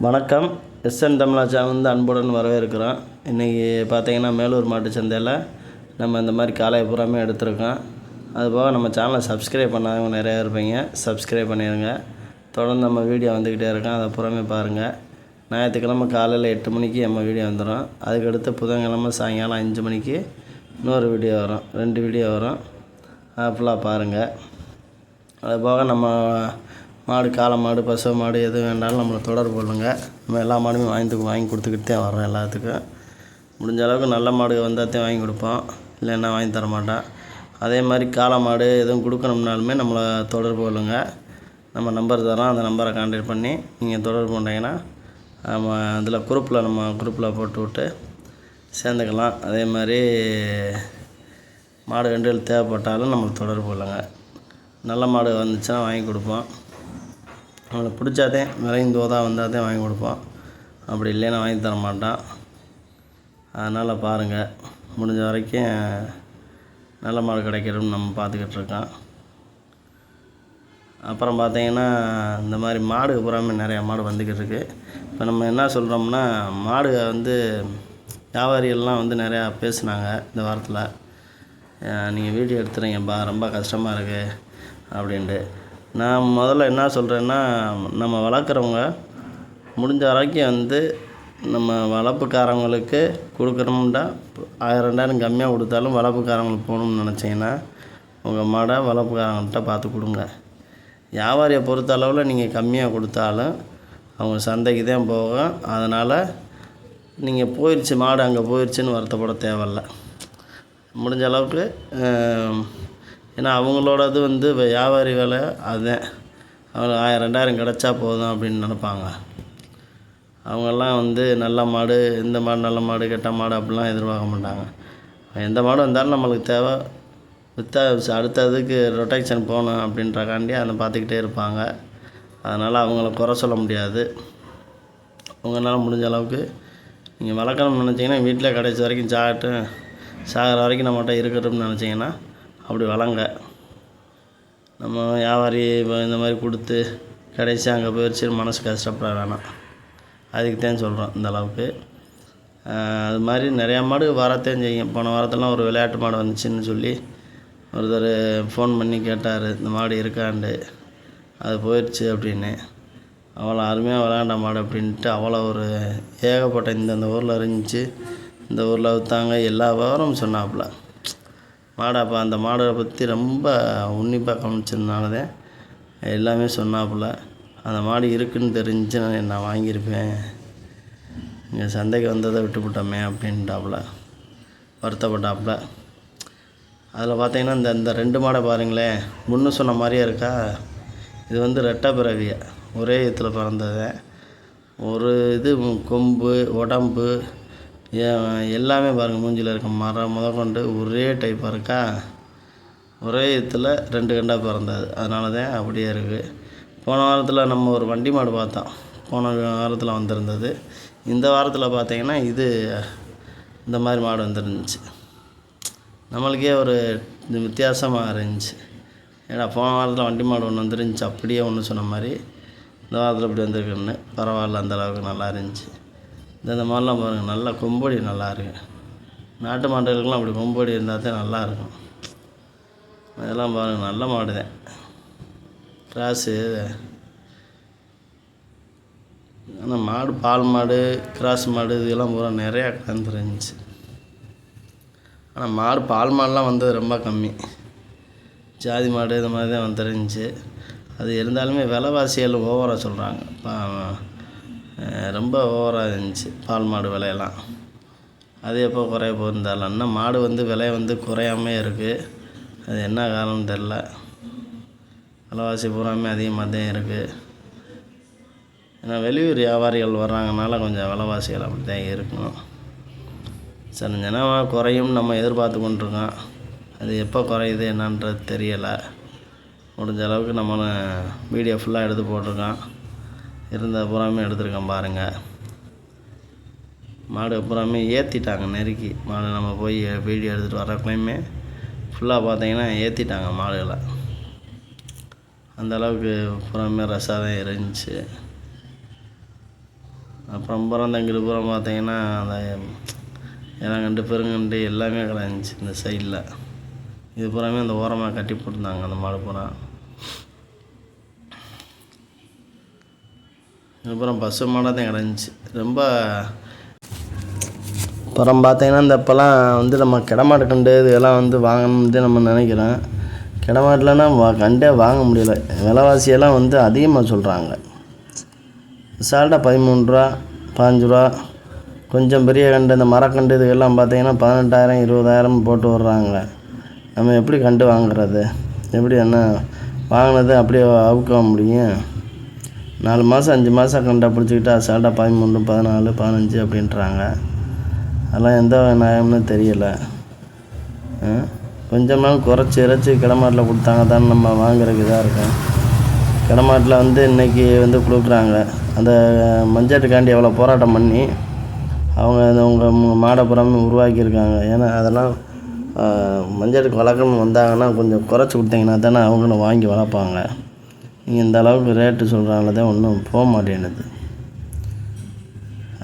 வணக்கம். எஸ்என் தமிழா சேனல் அன்புடன் வரவேற்கிறோம். இன்றைக்கி பார்த்தீங்கன்னா மேலூர் மாட்டு சந்தையில் நம்ம இந்த மாதிரி காளையை பூராமே எடுத்திருக்கோம். அதுபோக நம்ம சேனலை சப்ஸ்கிரைப் பண்ணாதவங்க நிறையா இருப்பீங்க, சப்ஸ்கிரைப் பண்ணிடுங்க. தொடர்ந்து நம்ம வீடியோ வந்துக்கிட்டே இருக்கோம், அதை பூராமே பாருங்கள். ஞாயிற்றுக்கிழமை காலையில் 8 மணிக்கு நம்ம வீடியோ வந்துடும். அதுக்கடுத்து புதன்கிழமை சாயங்காலம் 5 மணிக்கு இன்னொரு வீடியோ வரும், 2 வீடியோ வரும். ஃபுல்லாக பாருங்கள். அதுபோக நம்ம மாடு, காளை மாடு, பசு மாடு எது வேண்டாலும் நம்மளை தொடர்பு கொள்ளுங்கள். நம்ம எல்லா மாடுமே வாங்கி கொடுத்துக்கிட்டு தான் வர்றோம். எல்லாத்துக்கும் முடிஞ்ச அளவுக்கு நல்ல மாடு வந்தால் தான் வாங்கி கொடுப்போம், இல்லைன்னா வாங்கி தர மாட்டோம். அதே மாதிரி காளை மாடு எதுவும் கொடுக்கணும்னாலுமே நம்மளை தொடர்பு கொள்ளுங்கள். நம்ம நம்பர் தரோம், அந்த நம்பரை கான்டாக்ட் பண்ணி நீங்கள் தொடர்பு பண்ணிங்கன்னா நம்ம அதில் குரூப்பில் போட்டு விட்டு சேர்ந்துக்கலாம். அதே மாதிரி மாடு கண்டுகள் தேவைப்பட்டாலும் நம்மளுக்கு தொடர்பு கொள்ளுங்கள். நல்ல மாடு வந்துச்சுன்னா வாங்கி கொடுப்போம். அவங்களுக்கு பிடிச்சாதே விலையும் தோதாக வந்தால் தான் வாங்கி கொடுப்போம், அப்படி இல்லைன்னா வாங்கி தர மாட்டோம். அதனால் பாருங்கள், முடிஞ்ச வரைக்கும் நல்ல மாடு கிடைக்கிறோம்னு நம்ம பார்த்துக்கிட்டு இருக்கோம். அப்புறம் பார்த்திங்கன்னா இந்த மாதிரி மாடு பூராமே நிறையா மாடு வந்துக்கிட்டு இருக்குது. இப்போ நம்ம என்ன சொல்கிறோம்னா, மாடு வியாபாரிகள்லாம் நிறையா பேசுனாங்க இந்த வாரத்தில், நீங்கள் வீடியோ எடுத்துறீங்கப்பா, ரொம்ப கஷ்டமாக இருக்குது அப்படின்ட்டு. நான் முதல்ல என்ன சொல்கிறேன்னா, நம்ம வளர்க்குறவங்க முடிஞ்ச வரைக்கும் நம்ம வளர்ப்புக்காரவங்களுக்கு கொடுக்குறோம்டா 1000-2000 கம்மியாக கொடுத்தாலும் வளர்ப்புக்காரங்களுக்கு போகணும்னு நினச்சிங்கன்னா உங்கள் மாடை வளர்ப்புக்காரங்கள்கிட்ட பார்த்து கொடுங்க. வியாபாரியை பொறுத்த அளவில் நீங்கள் கம்மியாக கொடுத்தாலும் அவங்க சந்தைக்கு தான் போகும். அதனால் நீங்கள் போயிடுச்சு மாடு அங்கே போயிடுச்சுன்னு வருத்தப்பட தேவையில்ல. முடிஞ்ச அளவுக்கு ஏன்னா அவங்களோடது வியாபாரி வேலை அதுதான். அவங்க 1000-2000 கிடச்சா போதும் அப்படின்னு நினைப்பாங்க. அவங்கெல்லாம் நல்ல மாடு, இந்த மாடு நல்ல மாடு, கெட்ட மாடு அப்படிலாம் எதிர்பார்க்க மாட்டாங்க. எந்த மாடு வந்தாலும் நம்மளுக்கு தேவை, விற்றா அடுத்ததுக்கு ரொட்டேஷன் போகணும் அப்படின்றக்காண்டி அதை பார்த்துக்கிட்டே இருப்பாங்க. அதனால் அவங்கள குறை சொல்ல முடியாது. உங்களால் முடிஞ்ச அளவுக்கு நீங்கள் வளர்க்கணும்னு நினச்சிங்கன்னா வீட்டில் கடைசி வரைக்கும் சாகிற வரைக்கும் நம்மகிட்ட இருக்கட்டும்னு நினச்சிங்கன்னா அப்படி வளங்க. நம்ம வியாபாரி இந்த மாதிரி கொடுத்து கடைசி அங்கே போயிடுச்சு மனசு கஷ்டப்பட வேணாம். அதுக்கு தான் சொல்கிறோம் இந்த அளவுக்கு. அது மாதிரி நிறையா மாடு வரத்தையும் செய்யும். போன வாரத்திலாம் ஒரு விளையாட்டு மாடு வந்துச்சுன்னு சொல்லி ஒருத்தர் ஃபோன் பண்ணி கேட்டார், இந்த மாடு இருக்காண்டு. அது போயிடுச்சு அப்படின்னு. அவ்வளோ அருமையாக விளையாண்ட மாடு அப்படின்ட்டு அவ்வளோ ஒரு ஏகப்பட்ட இந்த ஊரில் இருந்துச்சு, இந்த ஊரில் விற்றாங்க, எல்லா விவரமும் சொன்னாப்புல. மாடை அந்த மாடை பற்றி ரொம்ப உன்னிப்பாக கவனிச்சதுனாலதான் எல்லாமே சொன்னாப்புல. அந்த மாடு இருக்குதுன்னு தெரிஞ்சு நான் வாங்கியிருப்பேன், இங்கே சந்தைக்கு வந்ததை விட்டுவிட்டோமே அப்படின்ட்டாப்புல வருத்தப்பட்டாப்புல. அதில் பார்த்தீங்கன்னா இந்த 2 மாடை பாருங்களேன், முன்னு சொன்ன மாதிரியே இருக்கா. இது ரெட்டை பிறவியை ஒரே இதில் பிறந்தது. ஒரு கொம்பு, உடம்பு எல்லாமே பாருங்கள், மூஞ்சியில் இருக்க மரம் முதற்கொண்டு ஒரே டைப்பாக இருக்கா. ஒரே இதில் 2 கண்டாக பிறந்தது, அதனால தான் அப்படியே இருக்குது. போன வாரத்தில் நம்ம ஒரு வண்டி மாடு பார்த்தோம், போன வாரத்தில் வந்திருந்தது. இந்த வாரத்தில் பார்த்திங்கன்னா இந்த மாதிரி மாடு வந்துருந்துச்சு. நம்மளுக்கே ஒரு வித்தியாசமாக இருந்துச்சு. ஏன்னா போன வாரத்தில் வண்டி மாடு ஒன்று வந்துருந்துச்சு, அப்படியே ஒன்று சொன்ன மாதிரி இந்த வாரத்தில் இப்படி வந்திருக்குன்னு பரவாயில்ல, அந்தளவுக்கு நல்லா இருந்துச்சு. இந்த மாதிரிலாம் பாருங்கள், நல்லா கொம்படி நல்லா இருக்குது. நாட்டு மாடுகளுக்கெல்லாம் அப்படி கொம்படி இருந்தால் தான் நல்லாயிருக்கும். அதெல்லாம் பாருங்கள், நல்ல மாடு தான். கிராஸு ஆனால் மாடு, பால் மாடு, கிராஸ் மாடு இதெல்லாம் பூரா நிறையா கலந்துருந்துச்சு. ஆனால் மாடு, பால் மாடுலாம் வந்தது ரொம்ப கம்மி. ஜாதி மாடு இந்த மாதிரி தான் வந்துருந்துச்சு. அது இருந்தாலுமே விலைவாசிகள் ஓவராக சொல்கிறாங்க, ரொம்ப ஓவராக இருந்துச்சு பால் மாடு விலையெல்லாம். அது எப்போ குறைய போயிருந்தாலும் இன்னும் மாடு விலை குறையாமே இருக்குது. அது என்ன காரணம்னு தெரில. விலைவாசி பூராமே அதிகமாக தான் இருக்குது. ஏன்னா வெளியூர் வியாபாரிகள் வர்றாங்கனால கொஞ்சம் விலைவாசிகள் அப்படி தான் இருக்கணும். சரி, தினமாக குறையும் நம்ம எதிர்பார்த்து கொண்டிருக்கோம். அது எப்போ குறையுது என்னன்றது தெரியலை. முடிஞ்ச அளவுக்கு நம்ம வீடியோ ஃபுல்லாக எடுத்து போட்டிருக்கோம், இருந்த பூராமே எடுத்துருக்கேன் பாருங்கள். மாடு பூராமே ஏற்றிட்டாங்க நெருக்கி. மாடு நம்ம போய் வீடியோ எடுத்துகிட்டு வரக்குள்ளேயுமே ஃபுல்லாக பார்த்தீங்கன்னா ஏற்றிட்டாங்க மாடுகளை. அந்தளவுக்கு பூராமே ரசாக தான் இருந்துச்சு. அப்புறம் இந்த இங்கிட்டு பூரா பார்த்தீங்கன்னா அந்த இளங்கண்டு பெருங்கண்டு எல்லாமே கிடந்துச்சு இந்த சைடில். இது பூராமே அந்த ஓரமாக கட்டி போட்டிருந்தாங்க அந்த மாடு பூரா. அப்புறம் பசு மாடாக தான் கிடந்துச்சு ரொம்ப. அப்புறம் பார்த்தீங்கன்னா இந்த இப்போல்லாம் வந்து நம்ம கிடமாட்டு கண்டு இதெல்லாம் வந்து வாங்கணும்னு நம்ம நினைக்கிறோம். கிடமாட்டிலனா கண்டே வாங்க முடியல. விலைவாசியெல்லாம் வந்து அதிகமாக சொல்கிறாங்க. சால்ட்டாக 13 ரூபா 15 ரூபா. கொஞ்சம் பெரிய கண்டு இந்த மரக்கண்டு இதுக்கெல்லாம் பார்த்தீங்கன்னா 18,000 20,000 போட்டு விட்றாங்க. நம்ம எப்படி கண்டு வாங்குறது? எப்படி என்ன வாங்கினது அப்படியே அவுக்க முடியும்? 4 மாதம் 5 மாதம் கண்டை பிடிச்சிக்கிட்டா சால்ட்டாக 13 14 15 அப்படின்றாங்க. அதெல்லாம் எந்த நியாயம்னு தெரியல. கொஞ்சம் நாள் குறைச்சி இறைச்சி கிடமாட்டில் கொடுத்தாங்க தான் நம்ம வாங்குறதுக்கு இதாக இருக்கும். கிடமாட்டில் வந்து இன்றைக்கி வந்து கொடுக்குறாங்க. அந்த மஞ்சாட்டுக்காண்டி எவ்வளோ போராட்டம் பண்ணி அவங்க உங்கள் மாடை புறாமே உருவாக்கியிருக்காங்க. ஏன்னா அதெல்லாம் மஞ்சாட்டுக்கு வளர்க்கணும்னு வந்தாங்கன்னா கொஞ்சம் குறைச்சி கொடுத்தீங்கன்னா தானே அவங்களும் வாங்கி வளர்ப்பாங்க. நீங்கள் இந்த அளவுக்கு ரேட்டு சொல்கிறாங்களே தான் ஒன்றும் போக மாட்டேன்னுது.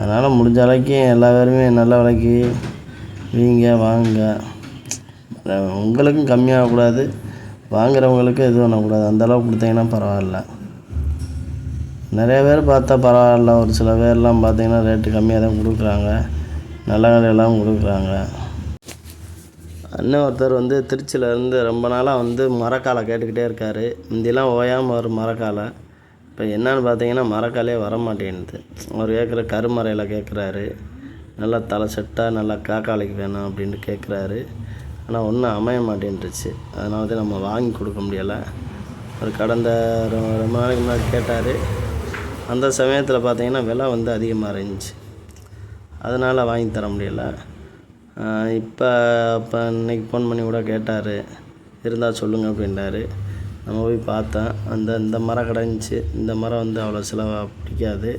அதனால் முடிஞ்ச அளவுக்கு எல்லா பேருமே நல்ல விலைக்கு வீங்க வாங்க. உங்களுக்கும் கம்மியாகக்கூடாது, வாங்குறவங்களுக்கும் இது பண்ணக்கூடாது. அந்தளவுக்கு கொடுத்தீங்கன்னா பரவாயில்ல. நிறைய பேர் பார்த்தா பரவாயில்ல. ஒரு சில பேர்லாம் பார்த்தீங்கன்னா ரேட்டு கம்மியாக தான் கொடுக்குறாங்க, நல்ல கடையெல்லாம் கொடுக்குறாங்க. அண்ணன் ஒருத்தர் வந்து திருச்சியிலேருந்து ரொம்ப நாளாக வந்து மரக்காலை கேட்டுக்கிட்டே இருக்கார். முந்தியெல்லாம் ஓயாமல் வரும் மரக்காலை. இப்போ என்னன்னு பார்த்தீங்கன்னா மரக்காலே வர மாட்டேன்னுது. அவர் கேட்குற கருமறையில் கேட்குறாரு. நல்லா தலை செட்டாக நல்லா காக்காலைக்கு வேணும் அப்படின்ட்டு கேட்குறாரு. ஆனால் ஒன்றும் அமைய மாட்டேன்ட்டுருச்சு. அதனால தான் நம்ம வாங்கி கொடுக்க முடியலை. அவர் கடந்த ரொம்ப நாளைக்கு முன்னாடி கேட்டார். அந்த சமயத்தில் பார்த்தீங்கன்னா விலை வந்து அதிகமாக இருந்துச்சு. அதனால் வாங்கி தர முடியலை. இப்போ இன்றைக்கி ஃபோன் பண்ணி கூட கேட்டார், இருந்தால் சொல்லுங்கள் அப்படின்றாரு. நம்ம போய் பார்த்தேன். இந்த மரம் கிடந்துச்சு. இந்த மரம் வந்து அவ்வளோ செலவாக பிடிக்காது.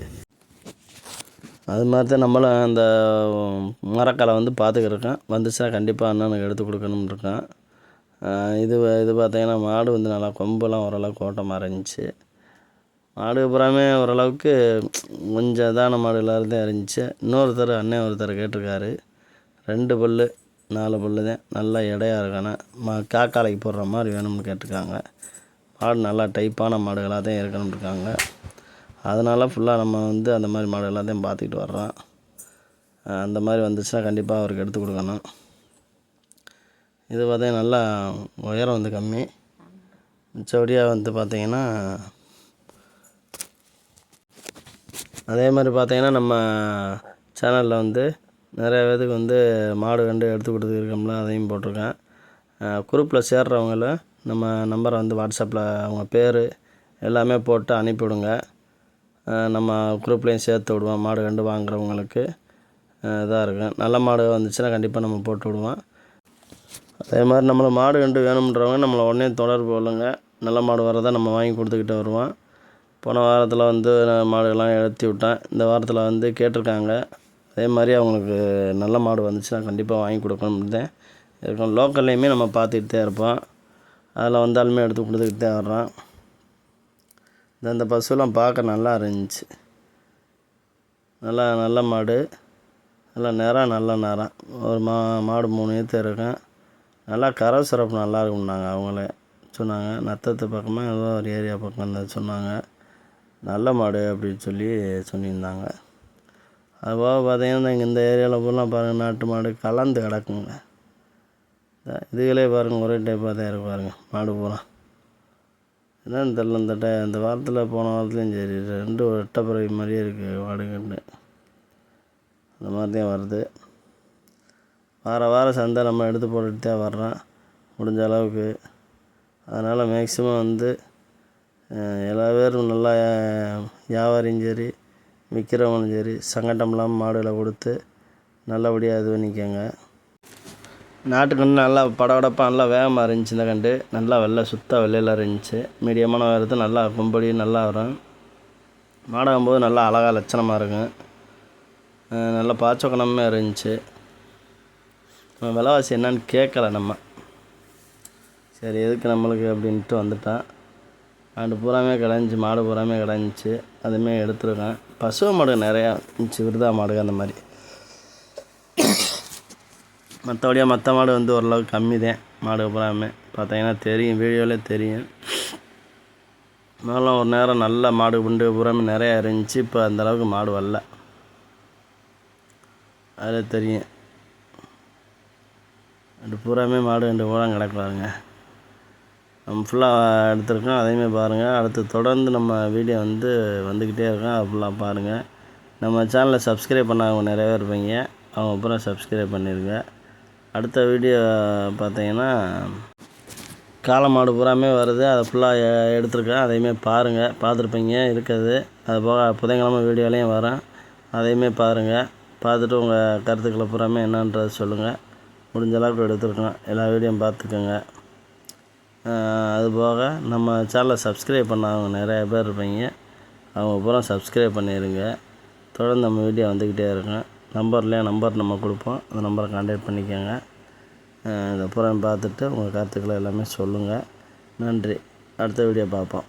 அது மாதிரி தான் நம்மளும் அந்த மரக்காலை வந்து பார்த்துக்கிருக்கேன். வந்துச்சுன்னா கண்டிப்பாக அண்ணனுக்கு எடுத்து கொடுக்கணும்னு இருக்கேன். இது பார்த்தீங்கன்னா மாடு வந்து நல்லா கொம்பெல்லாம் ஓரளவுக்கு ஓட்டமாக இருந்துச்சு. மாடு புறாமே ஓரளவுக்கு கொஞ்சம் இதான மாடு எல்லாரும் இருந்துச்சு. அண்ணன் ஒருத்தர் கேட்டிருக்காரு. 2 பல் 4 பல் தான் நல்லா எடையாக இருக்கணும், காக்காலைக்கு போடுற மாதிரி வேணும்னு கேட்டிருக்காங்க. மாடு நல்லா டைப்பான மாடுகளாக தான் இருக்கணும்னு இருக்காங்க. அதனால் ஃபுல்லாக நம்ம வந்து அந்த மாதிரி மாடு எல்லாத்தையும் பார்த்துக்கிட்டு வர்றோம். அந்த மாதிரி வந்துச்சுன்னா கண்டிப்பாக அவருக்கு எடுத்து கொடுக்கணும். இது பார்த்தீங்கன்னா நல்லா உயரம் வந்து கம்மி. மிச்சபடியாக வந்து பார்த்திங்கன்னா அதே மாதிரி பார்த்திங்கன்னா நம்ம சேனலில் வந்து நிறைய பேருக்கு வந்து மாடு கண்டு எடுத்து கொடுத்துருக்கோம்ல, அதையும் போட்டிருக்கேன். குரூப்பில் சேர்றவங்கள நம்ம நம்பரை வந்து வாட்ஸ்அப்பில் அவங்க பேர் எல்லாமே போட்டு அனுப்பிவிடுங்க. நம்ம குரூப்லேயும் சேர்த்து விடுவோம். மாடு கண்டு வாங்குறவங்களுக்கு இதாக இருக்கும். நல்ல மாடு வந்துச்சுன்னா கண்டிப்பாக நம்ம போட்டு விடுவோம். அதே மாதிரி நம்மளை மாடு கண்டு வேணும்ன்றவங்க நம்மளை உடனே தொடர்பு கொள்ளுங்க. நல்ல மாடு வரதை நம்ம வாங்கி கொடுத்துக்கிட்டு வருவோம். போன வாரத்தில் வந்து மாடுகள்லாம் ஏற்றி விட்டேன். இந்த வாரத்தில் வந்து கேட்டிருக்காங்க. அதே மாதிரி அவங்களுக்கு நல்ல மாடு வந்துச்சுன்னா கண்டிப்பாக வாங்கி கொடுக்கணும்னு தான் இருக்கோம். லோக்கல்லையுமே நம்ம பார்த்துக்கிட்டு தான் இருப்போம். அதில் வந்தாலுமே எடுத்து கொடுத்துக்கிட்டு தான் வர்றோம். இந்த பசுலாம் பார்க்க நல்லா இருந்துச்சு. நல்ல மாடு, நல்ல நேரம் ஒரு மாடு 3 ஈத்து இருக்கும். நல்லா கரை சிறப்பு நல்லா இருக்கும்னாங்க. அவங்களே சொன்னாங்க. நத்தத்து பக்கமாக ஏதோ ஒரு ஏரியா பக்கம் சொன்னாங்க. நல்ல மாடு அப்படின்னு சொல்லியிருந்தாங்க. அதுபோக பார்த்தீங்கன்னா இந்த ஏரியாவில் பூரா பாருங்கள் நாட்டு மாடு கலந்து கிடக்குங்க. இதுகளே பாருங்கள் ஒரே டைப்பாக தான் இருக்கு பாருங்கள் மாடு பூரா. என்னன்னு தெரில. இந்த வாரத்தில் போன வாரத்துலேயும் சரி 2 ரெட்டைப்பிறவி மாதிரியே இருக்குது மாடுகண்டு. அந்த மாதிரி தான் வருது. வாரம் சந்தை நம்ம எடுத்து போட்டுட்டு தான் வர்றோம் முடிஞ்ச அளவுக்கு. அதனால் மேக்ஸிமம் வந்து எல்லா பேரும் நல்லா வியாபாரியும் சரி விற்கிறவங்களும் சரி சங்கடம் இல்லாமல் மாடுகளை கொடுத்து நல்லபடியாக இது பண்ணிக்கோங்க. நாட்டுக்கன்று நல்லா படபடப்பாக நல்லா வேகமாக இருந்துச்சு. இந்த கண்டு நல்லா வெள்ளையில் இருந்துச்சு. மீடியமான வருது. நல்லா கும்படி நல்லா வரும். மாடாகும்போது நல்லா அழகாக லட்சணமாக இருக்கும். நல்லா பாச்சக்கணமே இருந்துச்சு. விலைவாசி என்னன்னு கேட்கல நம்ம. சரி எதுக்கு நம்மளுக்கு அப்படின்ட்டு வந்துட்டான். ஆண்டு பூராமே கிடந்துச்சு, மாடு பூராமே கிடந்துச்சு. அதுமாரி எடுத்துருக்கேன். பசு மாடு நிறையா இருந்துச்சு, விருதா மாடு அந்த மாதிரி. மற்றபடியாக மற்ற மாடு வந்து ஓரளவுக்கு கம்மி தான். மாடு பூராமே பார்த்தீங்கன்னா தெரியும், வீடியோவிலே தெரியும். அதனால ஒரு நேரம் நல்ல மாடு குண்டு பூராமே நிறையா இருந்துச்சு. இப்போ அந்தளவுக்கு மாடு வரல, அதில் தெரியும். அது பூராமே மாடு 2 பூரா கிடக்குறாங்க. நம்ம ஃபுல்லாக எடுத்துருக்கோம், அதையுமே பாருங்கள். அடுத்து தொடர்ந்து நம்ம வீடியோ வந்து வந்துக்கிட்டே இருக்கோம், அது ஃபுல்லாக பாருங்கள். நம்ம சேனலை சப்ஸ்கிரைப் பண்ணாதவங்க நிறைய பேர் இருப்பீங்க, அவங்க அப்புறம் சப்ஸ்கிரைப் பண்ணிடுங்க. அடுத்த வீடியோ பார்த்தீங்கன்னா காளை மாடு பூராமே வருது, அதை ஃபுல்லாக எடுத்துருக்கேன், அதையுமே பாருங்கள். பார்த்துருப்பீங்க இருக்கிறது. அது போக புதன்கிழமை வீடியோலையும் வரேன், அதையுமே பாருங்கள். பார்த்துட்டு உங்கள் கருத்துக்களை பூராமே என்னன்றது சொல்லுங்கள். முடிஞ்ச அளவுக்கு எடுத்துருக்கோம், எல்லா வீடியோவும் பார்த்துக்கோங்க. அதுபோக நம்ம சேனலை சப்ஸ்கிரைப் பண்ணாதவங்க நிறைய பேர் இருப்பீங்க, அவங்க பூரா சப்ஸ்கிரைப் பண்ணிடுங்க. தொடர்ந்து நம்ம வீடியோ வந்துக்கிட்டே இருக்கோம். நம்பர் நம்ம கொடுப்போம், அந்த நம்பரை கான்டாக்ட் பண்ணிக்கோங்க. இதை பூரா பார்த்துட்டு உங்கள் கருத்துக்களை எல்லாமே சொல்லுங்கள். நன்றி. அடுத்த வீடியோ பார்ப்போம்.